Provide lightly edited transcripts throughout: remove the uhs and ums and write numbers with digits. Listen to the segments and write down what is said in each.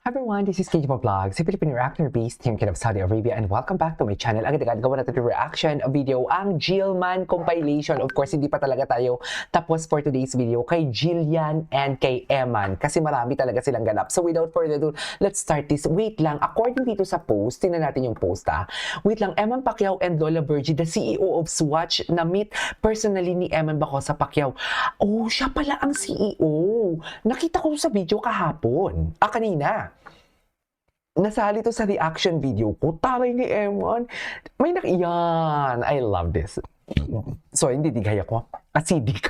Hi everyone, this is KJ Vlog, si Filipino reactor based Team Kid of Saudi Arabia, and welcome back to my channel. Agad-agad gawa natin yung reaction video, ang Jillman compilation. Of course, hindi pa talaga tayo tapos for today's video kay Jillian and kay Eman kasi marami talaga silang ganap. So without further ado, let's start this. Wait lang, according dito sa post, tingnan natin yung post Wait lang, Eman Pacquiao and Lola Bergie, the CEO of Swatch, na meet personally ni Eman Bacosa Pacquiao. Oh, siya pala ang CEO. Nakita ko sa video kahapon. Kanina. Nasali to sa reaction video ko. Taray ni Eman. May yan. I love this. So, hindi digay ako. Acidic.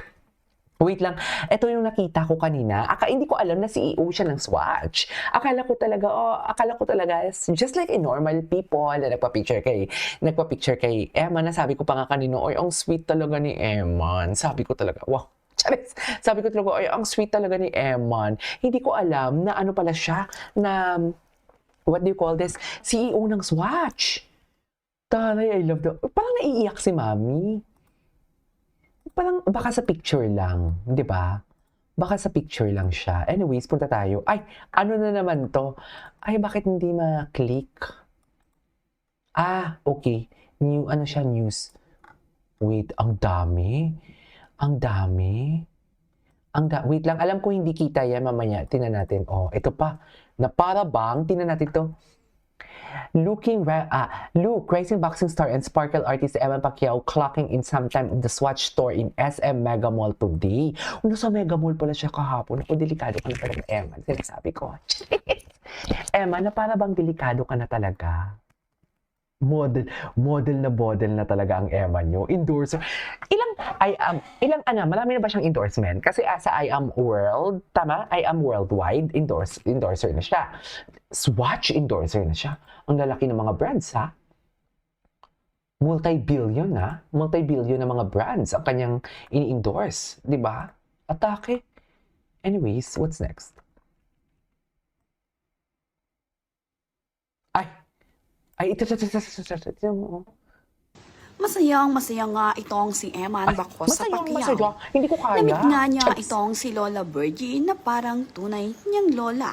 Wait lang. Ito yung nakita ko kanina. Hindi ko alam na CEO siya ng Swatch. Akala ko talaga is just like a normal people na nagpa-picture kay Eman. Sabi ko pa nga kanino, oy, ang sweet talaga ni Eman. Sabi ko talaga, wow. Charis. Sabi ko talaga, ay, ang sweet talaga ni Eman. Hindi ko alam na ano pala siya, na, what do you call this? CEO ng Swatch. Taray, I love that. Parang naiiyak si Mami. Parang, baka sa picture lang, di ba? Baka sa picture lang siya. Anyways, punta tayo. Ay, ano na naman to? Ay, bakit hindi ma-click? Okay. New, ano siya, news. Wait, ang dami. Ang dami. Wait lang, alam ko hindi kita yan mamaya. Tingnan natin. Oh, ito pa. Na para bang, tingnan natin to. Luke, rising boxing star and sparkle artist Eman Pacquiao clocking in sometime of the Swatch store in SM Mega Mall today. Sa Mega Mall pala siya kahapon. Ako, delikado ka na talaga, Eman. Sinasabi ko. Eman, na para bang delikado ka na talaga? Model na talaga ang Eman nyo. Endorser. Marami na ba siyang endorsement? Kasi sa I Am World, tama? I Am Worldwide, endorser na siya. Swatch endorser na siya. Ang lalaki ng mga brands, ha? Multi-billion na mga brands ang kanyang ini-endorse. Di ba? Atake. Anyways, what's next? Ito. Masaya nga itong si Eman Bacosa Pacquiao. Hindi ko kaya. Namit nga niya itong si Lola Bergie na parang tunay niyang lola.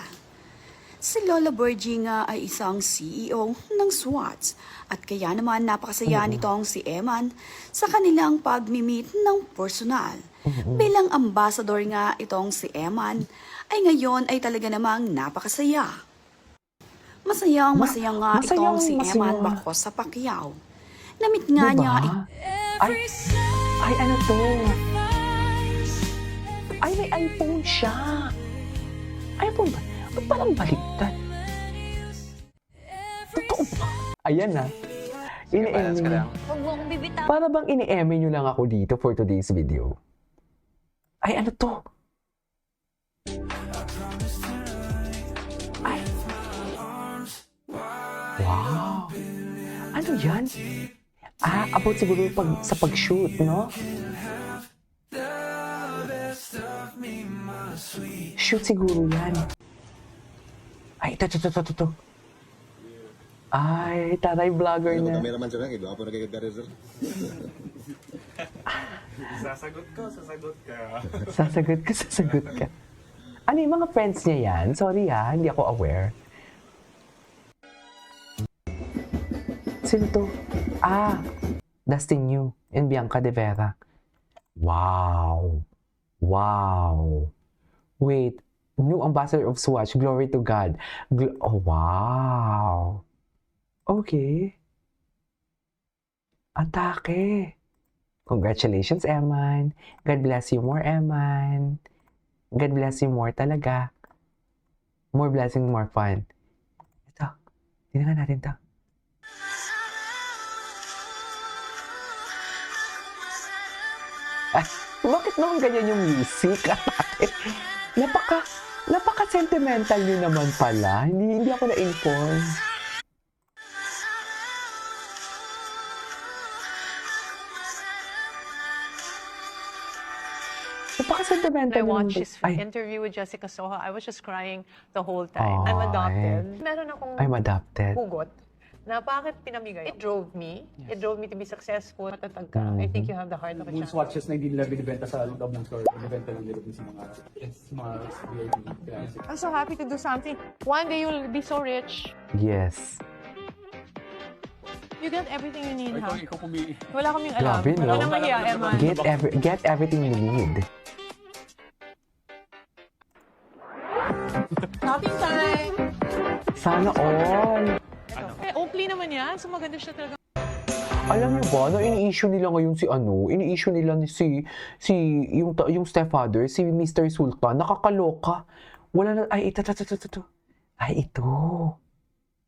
Si Lola Bergie nga ay isang CEO ng Swatch at kaya naman napakasaya nitong si Eman sa kanilang pag-meet ng personal. Bilang ambassador nga itong si Eman ay ngayon ay talaga namang napakasaya. Masaya nga itong si Eman Bacosa Pacquiao. Namit nga diba? niya ano to? May iPhone siya. iPhone ba? Ba't parang baliktad? Totoo ba? Ayan na. Ini-eme niyo. Para bang ini-eme niyo lang ako dito for today's video? Ano to? Wow! Ano yan? About siguro sa pag-shoot, no? Shoot siguro yan. Ito. Taray vlogger na. Kameraman siya lang, iba po nagkakarir sir. Sasagot ka. Ano yung mga friends niya yan? Sorry hindi ako aware. Sino to? Dustin Yu and Bianca De Vera. Wow. Wait, new ambassador of Swatch, glory to God. Wow. Okay. Atake. Congratulations, Eman. God bless you more, Eman. God bless you more talaga. More blessing, more fun. Ito. Tingnan natin to. Bakit naman ganyan yung music? Napaka-sentimental nyo naman pala. Hindi ako na-inform. Napaka-sentimental. I watched his interview with Jessica Soha. I was just crying the whole time. I'm adopted. Meron akong I'm adopted. hugot Na bakit pinamigay? It drove me. It drove me to be successful. Matatag ka. I think you have the heart of a Full champion. swatches na hindi nila binibenta sa loob ng store. Binibenta lang nila dun sa mga VIP clients. I'm so happy to do something. One day you'll be so rich. Yes. You get everything you need, ha? Ikaw pumili. Wala kaming alam. Grabe, no? Wala nang mahiya, Emma. Get everything you need. Shopping time! Sana all. Eh, Oakley naman yan. So maganda siya talaga. Alam niyo ba, na ini-issue nila ngayon ini-issue nila ni yung stepfather, si Mr. Sultan, nakakaloka. Wala na, ay, ito. Ay, ito.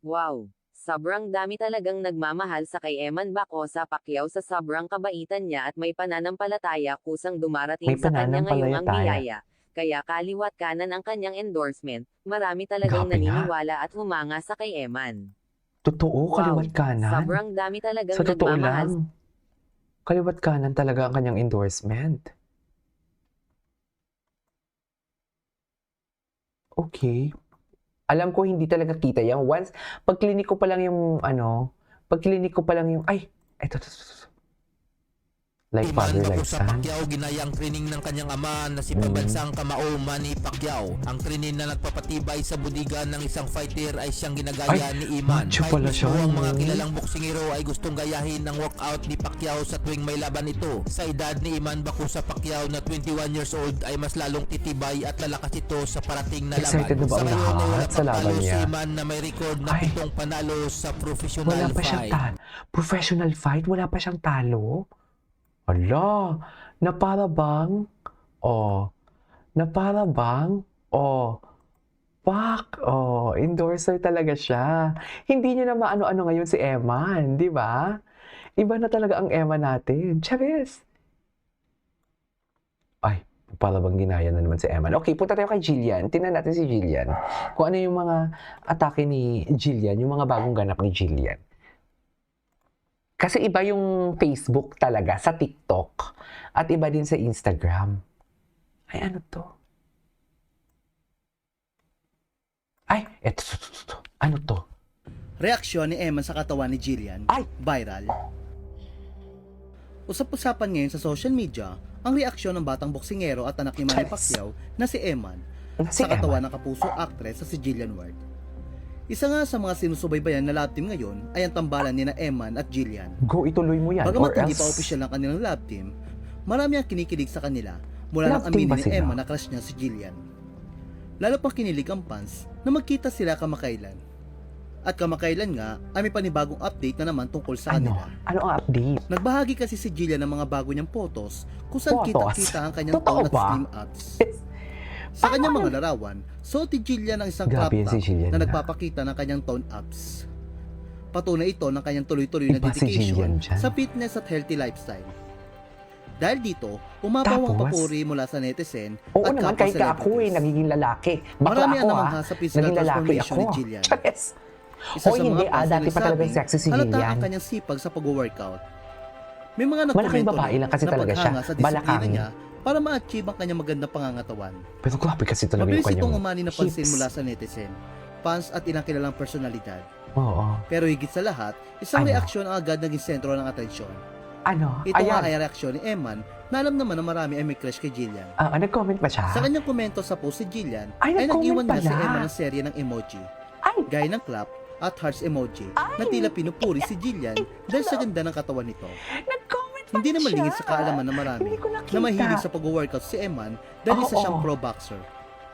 Wow! Sobrang dami talagang nagmamahal sa kay Eman Bacosa Pacquiao sa sobrang kabaitan niya at may pananampalataya kusang dumarating May sa kanya ngayong ang pananampalataya. biyaya. Kaya kaliwat kanan ang kanyang endorsement, marami talagang Grabe nga. naniniwala at humanga sa kay Eman. Totoo, kaliwat kanan. Sobrang dami talagang Sa totoo nagmamahal. lang. Kaliwat kanan talaga ang kanyang endorsement. Okay. Alam ko hindi talaga kita yan. Once, pag klinik ko pa lang yung ay, eto. Like father, like Sa son. Pacquiao, ginaya ang training ng kanyang ama na si pambansang kamao Manny Pacquiao. Ang training na nagpapatibay sa budigan ng isang fighter ay siyang ginagaya Ay, ni Iman. macho Kahit pala mismo siya, ang mga no? kilalang boksingero ay gustong gayahin ang walkout ni Pacquiao sa tuwing may laban ito. Sa edad ni Iman Bacosa Pacquiao na 21 years old ay mas lalong titibay at lalakas ito sa parating na laban. Excited na ba ang Sa ngayon ay lahat wala sa pang laban talo niya? si Iman na may record na Ay. 7 panalo sa professional Wala pa siyang fight. professional fight, wala pa siyang talo. Ala, na para bang, endorser talaga siya. Hindi niya na maano-ano ngayon si Eman, di ba? Iba na talaga ang Eman natin. Charis! Ay, para bang ginaya na naman si Eman. Okay, punta tayo kay Jillian. Tingnan natin si Jillian. Kung ano yung mga atake ni Jillian, yung mga bagong ganap ni Jillian. Kasi iba yung Facebook talaga sa TikTok at iba din sa Instagram. Ay, ano to? Ay, eto. Ano to? Reaksyon ni Eman sa katawan ni Jillian, Ay! viral. Usap-usapan ngayon sa social media ang reaksyon ng batang boksingero at anak ni Manny Yes. Pacquiao na si Eman Si sa katawan Eman. ng kapuso actress na si Jillian Ward. Isa nga sa mga sinusubaybayan na love team ngayon ay ang tambalan ni na Eman at Jillian. Go, ituloy mo yan. Bagamat or hindi else... pa opisyal ang kanilang love team, marami ang kinikilig sa kanila mula Love nang team aminin ba ni sila? Eman na crush niya si Jillian. Lalo pa kinilig ang fans na magkita sila kamakailan. At kamakailan nga ay may panibagong update na naman tungkol sa Ano? kanila. Ano ang update? Nagbahagi kasi si Jillian ng mga bago niyang photos kung saan Photos? kitang-kita ang kanyang Totoo tone at ba? slim abs. Sa kanyang mga larawan, suot ni Jillian ang isang crop Grabe yan si top Jillian na na. nagpapakita ng kanyang tone abs. Patunay ito ng kanyang tuloy-tuloy na Iba si Jillian dedication dyan. sa fitness at healthy lifestyle. Dahil dito, umapaw ang Tapos? papuri mula sa netizen Oo at naman, kapwa kahit ka ako celebrities. nagiging lalaki. Bakla Marami ang ako namangha sa physical naging lalaki transformation ako. ni Jillian. Charis! Isa Hoy, sa hindi, mga fans dati ay pa talaga nagsabing, sexy si halata Jillian. ang kanyang sipag sa pag-workout. May mga Malaking nagkomento babae lang kasi na talaga siya. paghanga sa disiplina Balakangin. niya para ma-achieve ang kanyang magandang pangangatawan. Pero grabe kasi talaga yung Mabilis itong kanyang umani na pansin hips. mula sa netizen, fans at ilang kilalang personalidad. Oo. Pero higit sa lahat, isang Ano? reaksyon ang agad naging sentro ng atensyon. Ano? Ito nga Ayan. ay reaksyon ni Eman na alam naman na marami ay may crush kay Jillian. Nag-comment ba siya? Sa kanyang komento sa post si Jillian, Ay, ay nag-comment nag-iwan nga si pala. Eman ng serye ng emoji, Ay! gaya ng clap at hearts emoji na tila pinupuri si Jillian dahil sa ganda ng katawan nito. Nag-comment pa Hindi naman siya. lingid sa kaalaman ng marami Hindi ko nakita. na mahilig sa pag-workout si Eman dahil isa Oo. siyang pro boxer.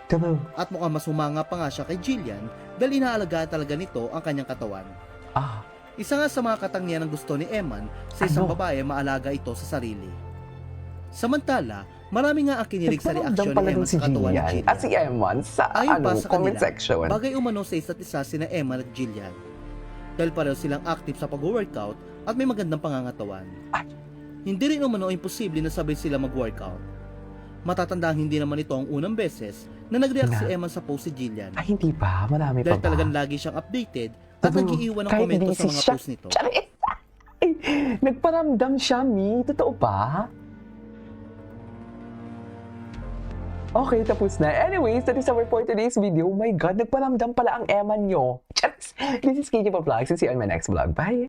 True. At mukhang mas humanga pa nga siya kay Jillian dahil inaalagaan talaga nito ang kanyang katawan. Isa nga sa mga katangian ng gusto ni Eman sa isang Ano? babae maalaga ito sa sarili. Samantala, marami nga ang kinilig sa Nagparamdam reaksyon ni pala Eman din si sa katawan ni Jillian. Jillian. At si Eman sa Ayon pa sa comment kanila, section. bagay umano sa isa't isa sina Eman at Jillian. Dahil pareho silang active sa pag-workout at may magandang pangangatawan. Ay. Hindi rin umano imposible na sabay sila mag-workout. Matatandang hindi naman ito ang unang beses na nag-react si Eman sa post si Jillian. Ay, hindi pa. Marami pa Dahil ba? talagang lagi siyang updated at True. nag-iiwan ng Kahit komento busy sa mga siya. post nito. Charis! Ay, nagparamdam siya, Mi. Totoo ba? Okay, tapos na. Anyways, that is our for today's video. Oh my God, nagparamdam pala ang eman nyo. Charis! This is KJ Vlogs and see you on my next vlog. Bye!